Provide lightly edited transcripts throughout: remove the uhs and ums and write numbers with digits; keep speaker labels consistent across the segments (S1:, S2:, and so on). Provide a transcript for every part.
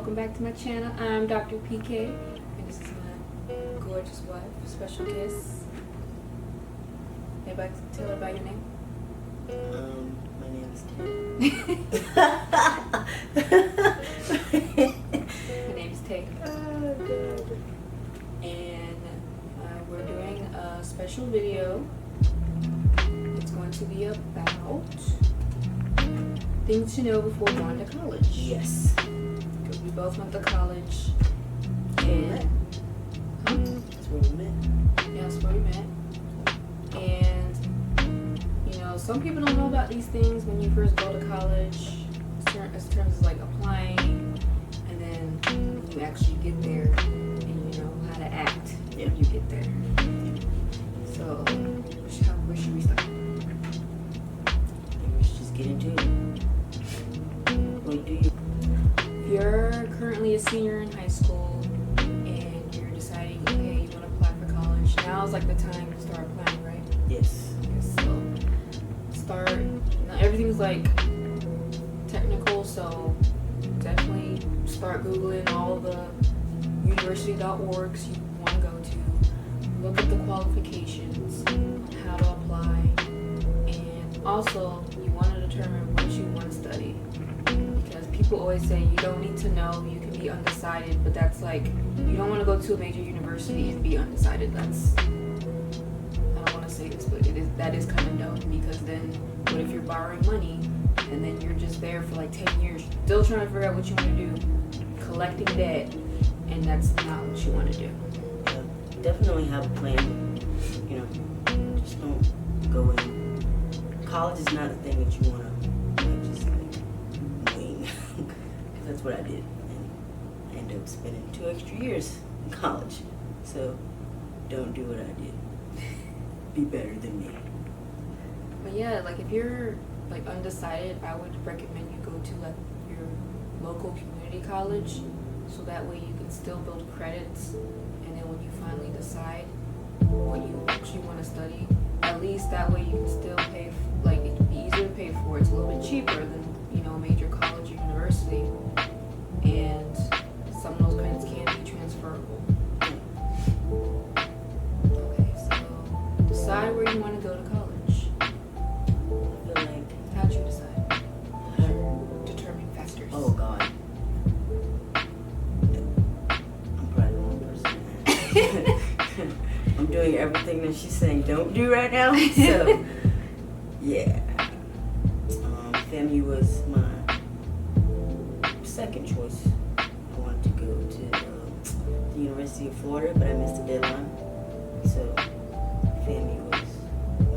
S1: welcome back to my channel. I'm Dr. P.Kae, and this is my gorgeous wife, special guest. Anybody tell her about your name?
S2: My name is
S1: Her name is Tay.
S2: Oh, God.
S1: And we're doing a special video. It's going to be about things to know before going to college.
S2: Yes.
S1: Because we both went to college. And
S2: That's where we met.
S1: yeah, that's where we met. And you know, some people don't know about these things when you first go to college, as terms of like applying, and then when you actually get there and you know how to act when you get there. So, where should we start?
S2: We should just get into it. What do you?
S1: If you're currently a senior in high school and you're deciding, okay, you want to apply for college, now's like the time to start applying, right?
S2: Yes.
S1: So start. Now everything's like technical, so definitely start Googling all the university.orgs you want to go to. Look at the qualifications, how to apply, and also you want to determine what you want to study. Because people always say you don't need to know, you can be undecided, but that's like, you don't want to go to a major university and be undecided. That's, I don't want to say this, but that is kind of dumb, because then what if you're borrowing money and then you're just there for like 10 years still trying to figure out what you want to do, collecting debt, and that's not what you want to do.
S2: Definitely have a plan. You know, just don't go in. College is not the thing that you want to just like wing. Because that's what I did. And I ended up spending 2 extra years in college. So don't do what I did. Be better than me.
S1: But yeah, like if you're like undecided, I would recommend you go to like your local community college, so that way you can still build credits, and then when you finally decide what you actually want to study, at least that way you can still pay, like it would be easier to pay for. It's a little bit cheaper than, you know, a major college or university, and some of those credits can be transferable. Okay, so decide where you want to go to college.
S2: I feel like,
S1: How'd you decide? Determine factors.
S2: oh God. I'm probably the wrong person. I'm doing everything that she's saying don't do right now. So, yeah. FAMU was my second choice. I wanted to go to the University of Florida, but I missed the deadline. So, FAMU was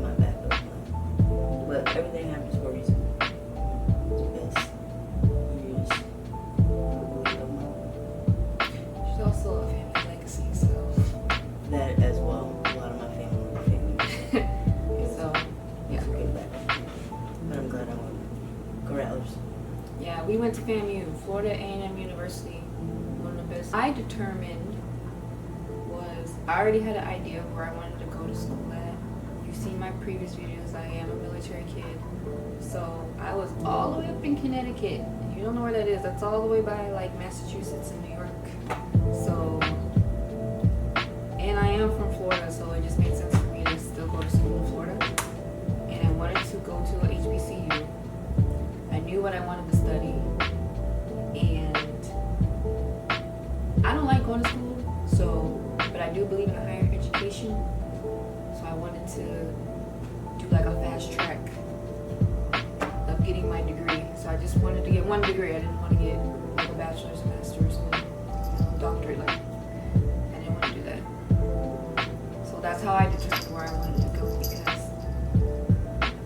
S2: my backup plan. But everything happens for a reason. Best years.
S1: She's also a family legacy, so
S2: That as well. A lot of my family were FAMU.
S1: so yeah.
S2: It's a good backup. But I'm glad I went. Go Rattlers.
S1: Yeah, we went to FAMU, Florida A&M University, one of the best. I determined was, I already had an idea of where I wanted to go to school at. You've seen my previous videos, I am a military kid. So I was all the way up in Connecticut. If you don't know where that is, that's all the way by like Massachusetts and New York. So, and I am from Florida, so it just made sense for me to still go to school in Florida. And I wanted to go to a HBCU. I knew what I wanted to study, and I don't like going to school, but I do believe in higher education, so I wanted to do like a fast track of getting my degree. So I just wanted to get one degree. I didn't want to get like a bachelor's, a master's, and a doctorate. Like, I didn't want to do that. So that's how I determined where I wanted to go, because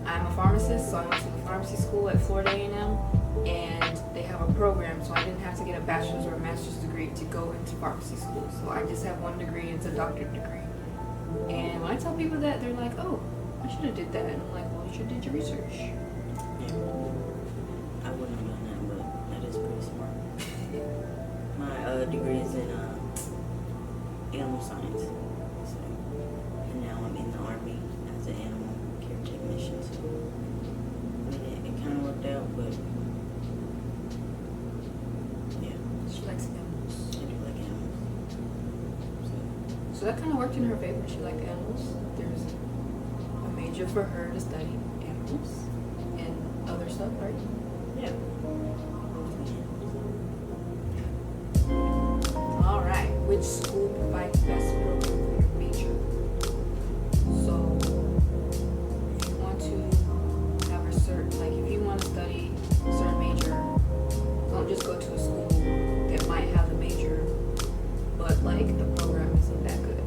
S1: I'm a pharmacist, so I went to the pharmacy school at Florida A&M, and they have a program, so I didn't have to get a bachelor's or a master's degree to go into pharmacy school. So I just have one degree, it's a doctorate degree. And when I tell people that, they're like, oh, I should have did that. And I'm like, well, you should have did your research.
S2: Yeah. I wouldn't have done that, but that is pretty smart. My degree is in animal science. So, and now I'm in the Army as an animal care technician. So, I mean, it kind of worked out, but yeah.
S1: She likes that kind of worked in her favor. She liked animals. There's a major for her to study animals and other stuff, right?
S2: Yeah.
S1: All right. Which school provides best program for your major? So, if you want to have a certain, like, if you want to study a certain major, don't just go to a school that might have the major, but like the program isn't that good.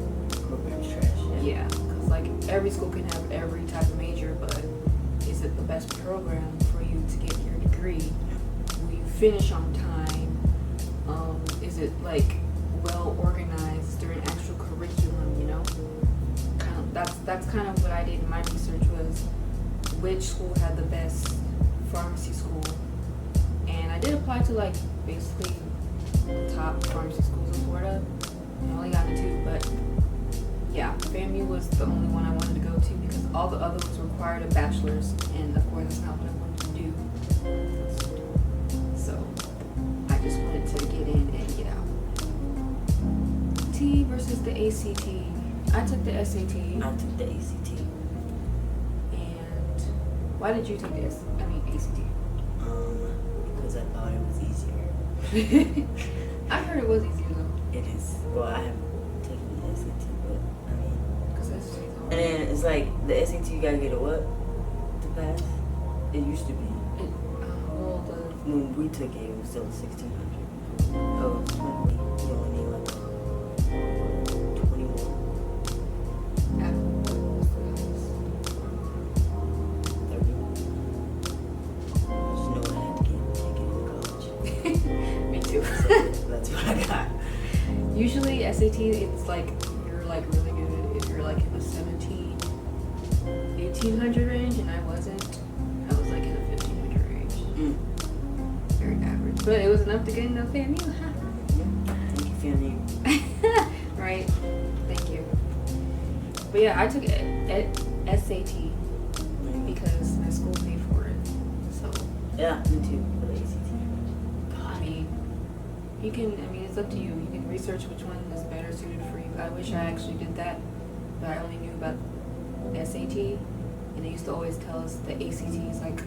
S2: Program's trash.
S1: Yeah, because like every school can have every type of major, but is it the best program for you to get your degree? Will you finish on time? Is it like well organized during actual curriculum? You know, kind of that's kind of what I did in my research was which school had the best pharmacy school, and I did apply to like basically the top pharmacy schools in Florida. I only got into 2, but yeah, FAMU was the only one I wanted to go to because all the other ones required a bachelor's, and of course that's not what I wanted to do. So I just wanted to get in and get out. T versus the ACT. I took the SAT.
S2: I took the ACT.
S1: And why did you take the ACT?
S2: Because I thought it was easier.
S1: I heard it was easier though.
S2: It is. Well, I haven't taken the SAT, but I mean.
S1: Because SAT's hard.
S2: And then it's like the SAT, you gotta get a what to pass? It used to be.
S1: Well,
S2: When we took it, it was still 1600. Oh, 20. You only need like 21.
S1: after
S2: 30. I just know I had to take it in college.
S1: Me too.
S2: So that's what I got.
S1: Usually SAT, it's like you're like really good if you're like in the 1800 range, and I wasn't. I was like in the 1500 range. Very average, but it was enough to get into FAMU.
S2: Thank you, Fiona.
S1: Right. Thank you. But yeah, I took SAT because my school paid for it. So
S2: Yeah, me too. For the ACT.
S1: I mean, you can. I mean, it's up to you. You can research which one is better suited for you. I wish I actually did that, but I only knew about SAT, and they used to always tell us the ACT is like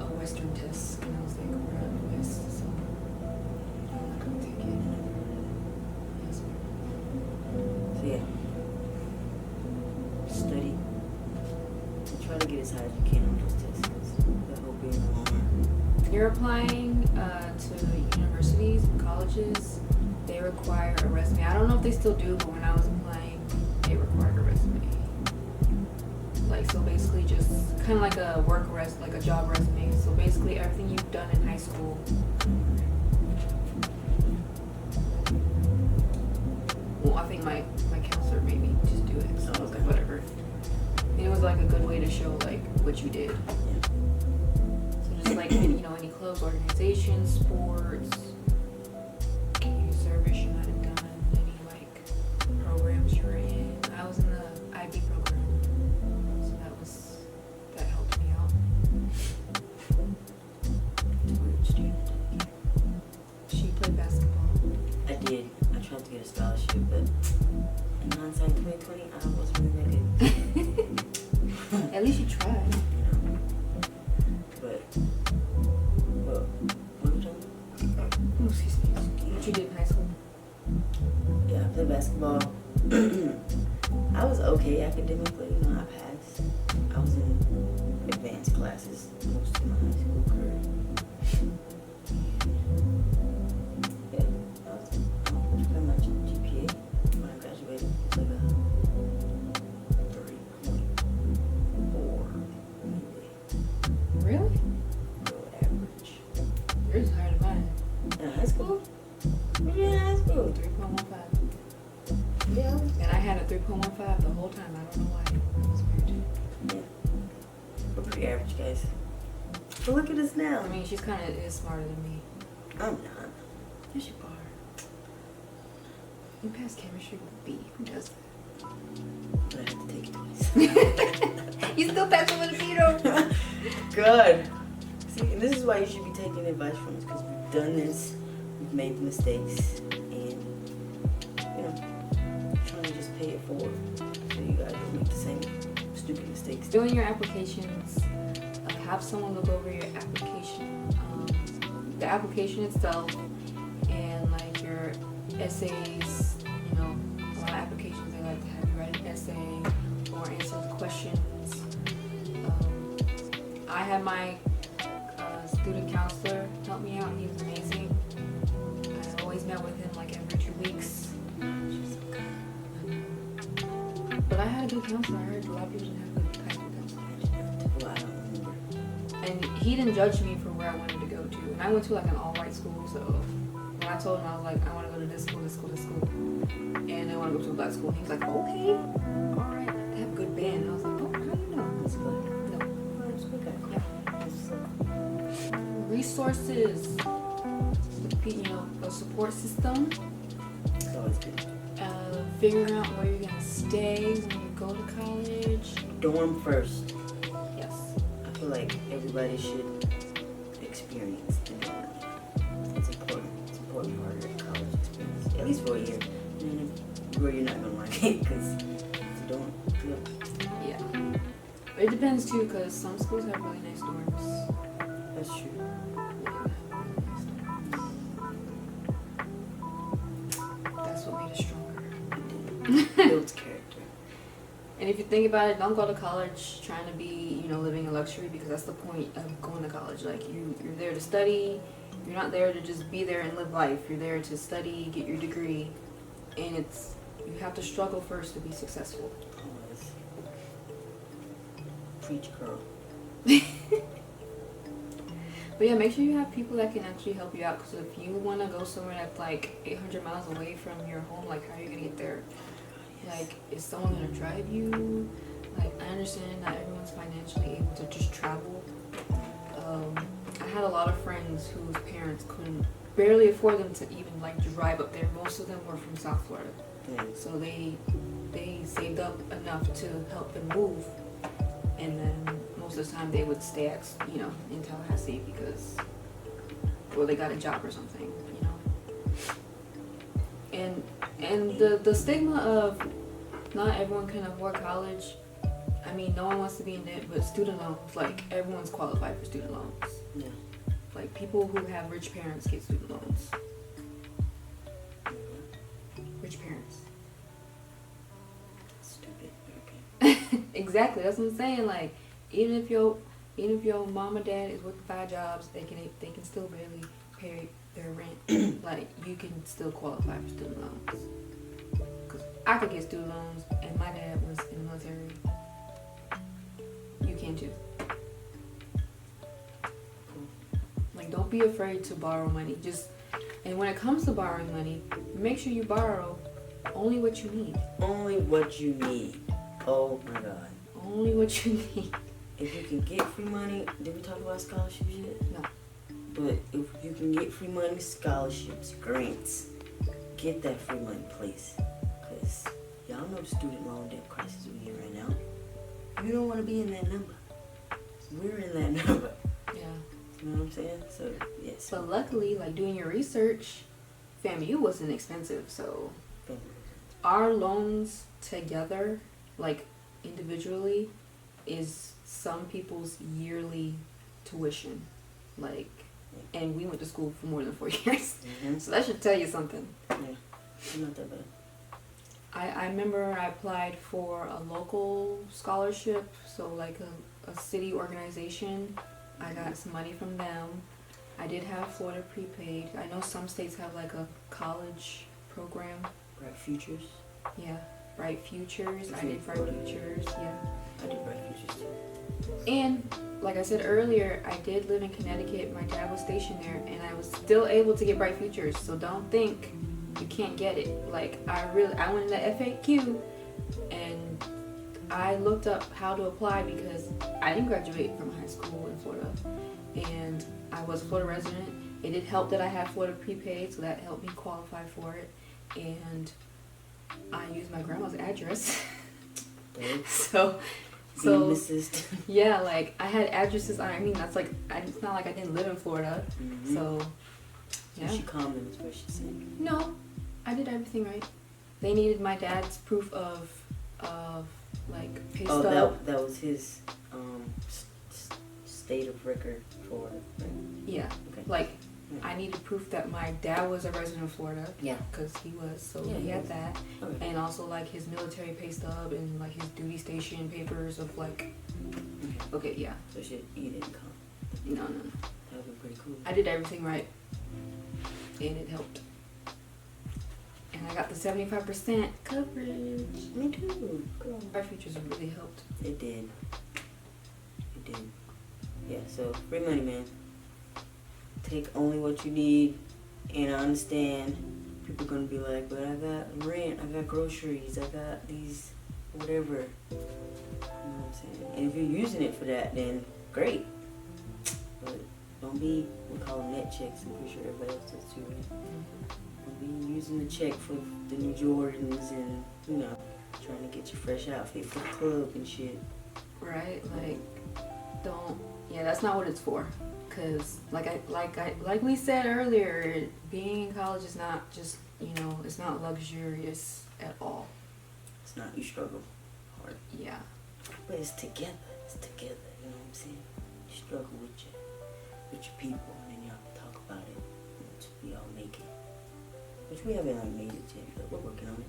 S1: a Western test, and I was like, we're not in the West, so I'm not gonna take it. Yes,
S2: So yeah. Study. And try to get as high as you can on those tests because that will be in the long run.
S1: You're applying to universities and colleges. They require a resume. I don't know if they still do, but when I was applying, they required a resume. Like, so basically just kind of like a like a job resume. So basically everything you've done in high school. Well, I think my counselor made me just do it. So I was like, whatever. And it was like a good way to show like what you did. So just like, any clubs, organizations, sports, community service you might have done, any like programs you were in. I was in the IB program, so that helped me out. She played basketball.
S2: I did. I tried to get a scholarship, but in hindsight 2020, I wasn't really that good.
S1: At least you tried.
S2: But, well, what were you talking about?
S1: Oh, excuse me. What you did in high school?
S2: Yeah, I played basketball. I was okay academically, I passed. I was in advanced classes most of my high school career. Yeah, I was pretty much GPA when I graduated. It's like a 3.4, maybe.
S1: Really?
S2: Below average.
S1: Yours is higher than mine.
S2: In high school? What did you do in high school?
S1: 3.15.
S2: Yeah.
S1: And I had a 3.15 the whole time. I don't know why. It was weird.
S2: Yeah. We're pretty average, guys. But look at us now.
S1: I mean, she's kind of is smarter than me.
S2: I'm not.
S1: Yes, you are. You passed chemistry with B. Who does that?
S2: But I have to take it twice.
S1: You still pass it with a B, though.
S2: Good. See, and this is why you should be taking advice from us, because we've done this, we've made the mistakes, and, trying to just pay it before, so you guys don't make the same stupid mistakes.
S1: Doing your applications, have someone look over your application, the application itself, and like your essays. You know, a lot of applications they like to have you write an essay or answer the questions. I had my student counselor help me out. He was amazing. I always met with him like every 2 weeks. But I had a good counselor. I heard a lot of people didn't have good counselors.
S2: Well, I don't remember.
S1: And he didn't judge me for where I wanted to go to. And I went to like an all-white school, so when I told him I was like, I want to go to this school, this school, this school, and I want to go to a black school, he was like, okay, all right, they have a good band. And I was like, oh, how do you know?
S2: That's good.
S1: No.
S2: Well, that's good.
S1: Yeah. Resources, you know, a support system,
S2: It's always good.
S1: figuring out where you're gonna stay when you go to college.
S2: Dorm first.
S1: Yes.
S2: I feel like everybody should experience the dorm life. It's important. It's an important part of the college experience, at least for a year. And then where you're not gonna like it because it's a dorm. Yeah.
S1: Yeah. It depends too, because some schools have really nice dorms.
S2: That's true.
S1: That's what made us stronger.
S2: Builds character.
S1: And if you think about it, don't go to college trying to be, you know, living in luxury, because that's the point of going to college. Like you're there to study. You're not there to just be there and live life. You're there to study, get your degree, and you have to struggle first to be successful.
S2: Always. Preach, girl.
S1: But yeah, make sure you have people that can actually help you out, because if you want to go somewhere that's like 800 miles away from your home, like how are you going to get there? Like, is someone going to drive you? Like, I understand not everyone's financially able to just travel. I had a lot of friends whose parents couldn't barely afford them to even like drive up there. Most of them were from South Florida.
S2: Yeah.
S1: So they saved up enough to help them move, and then most of the time they would stay at, you know, in Tallahassee because, or they got a job or something, you know. And the stigma of not everyone can afford college. I mean, no one wants to be in debt, but student loans, like everyone's qualified for student loans.
S2: Yeah.
S1: Like people who have rich parents get student loans. Rich parents.
S2: Stupid. Okay.
S1: Exactly, that's what I'm saying. Like, even if your mom or dad is working 5 jobs, they can still barely pay their rent. Like, you can still qualify for student loans. Cause I could get student loans, and my dad was in the military. You can too. Like, don't be afraid to borrow money. And when it comes to borrowing money, make sure you borrow only what you need.
S2: Only what you need. Oh my God.
S1: Only what you need.
S2: If you can get free money, did we talk about scholarships yet?
S1: No.
S2: But if you can get free money, scholarships, grants, get that free money, please. Because y'all know the student loan debt crisis we're in right now. You don't want to be in that number. We're in that number.
S1: Yeah.
S2: You know what I'm saying? So, yes.
S1: But luckily, like doing your research, FAMU wasn't expensive. So our loans together, like individually, is some people's yearly tuition. Like, and we went to school for more than 4 years.
S2: Mm-hmm.
S1: So that should tell you something.
S2: Yeah, it's not that bad.
S1: I remember I applied for a local scholarship, so like a city organization. I got some money from them. I did have Florida prepaid. I know some states have like a college program.
S2: Bright Futures.
S1: Yeah, Bright Futures. I
S2: Is it
S1: did Bright
S2: Florida?
S1: Futures, yeah.
S2: I did Bright Futures too.
S1: And like I said earlier, I did live in Connecticut. My dad was stationed there, and I was still able to get Bright Futures. So don't think you can't get it. Like I went in the FAQ, and I looked up how to apply because I didn't graduate from high school in Florida, and I was a Florida resident. It did help that I had Florida prepaid, so that helped me qualify for it. And I used my grandma's address. so
S2: Being assistant.
S1: yeah, like I had addresses. I mean, that's like it's not like I didn't live in Florida.
S2: Mm-hmm.
S1: So
S2: So
S1: yeah.
S2: she commented where she said.
S1: No, I did everything right. they needed my dad's proof of like pay
S2: Oh,
S1: stub.
S2: that was his state of record for. Right?
S1: Yeah.
S2: Okay.
S1: Like I needed proof that my dad was a resident of Florida.
S2: Yeah.
S1: Because he was, so
S2: Yeah,
S1: he
S2: he
S1: had
S2: was.
S1: that,
S2: Okay.
S1: and also like his military pay stub and like his duty station papers of like. Okay, yeah.
S2: So shit, you didn't come.
S1: No.
S2: That would be pretty cool.
S1: I did everything right, and it helped. And I got the 75% coverage.
S2: Me too. Girl.
S1: Our futures really helped.
S2: It did. It did. Yeah, so free money, man. Take only what you need. And I understand people are going to be like, but I got rent, I got groceries, I got these, whatever. You know what I'm saying? And if you're using it for that, then great. But don't be, we call them net checks. I'm pretty sure everybody else does too, right? Don't be using the check for the New Jordans and, you know, trying to get your fresh outfit for the club and shit.
S1: Right? Like, don't. Yeah, that's not what it's for. Cause like we said earlier, being in college is not just, you know, it's not luxurious at all.
S2: It's not, you struggle hard.
S1: Yeah.
S2: But it's together. It's together. You know what I'm saying? You struggle with your people, and then you have to talk about it. Once we all make it, which we haven't like made it yet, but we're working on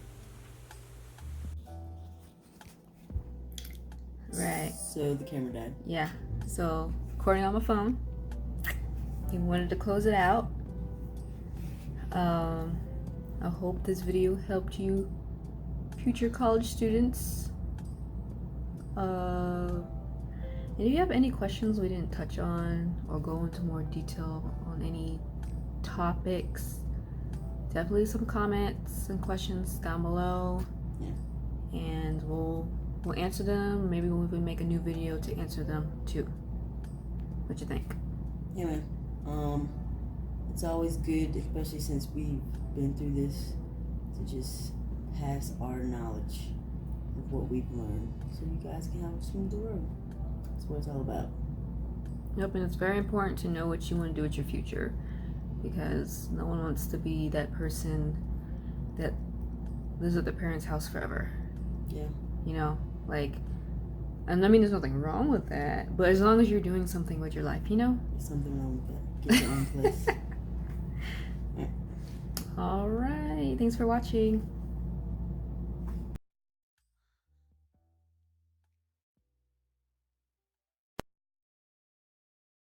S2: it.
S1: Right.
S2: So the camera died.
S1: Yeah. So recording on my phone. He wanted to close it out. I hope this video helped you, future college students. And if you have any questions we didn't touch on or go into more detail on any topics, definitely some comments and questions down below.
S2: Yeah.
S1: And we'll answer them. Maybe we'll even make a new video to answer them too. What you think?
S2: Yeah, man. It's always good, especially since we've been through this, to just pass our knowledge of what we've learned, so you guys can have a smoother road. That's what it's all about.
S1: Yep, and it's very important to know what you want to do with your future, because no one wants to be that person that lives at their parents' house forever.
S2: Yeah.
S1: You know, like, and I mean, there's nothing wrong with that, but as long as you're doing something with your life, you know?
S2: There's something wrong with that. Get your own place.
S1: All right. Thanks for watching.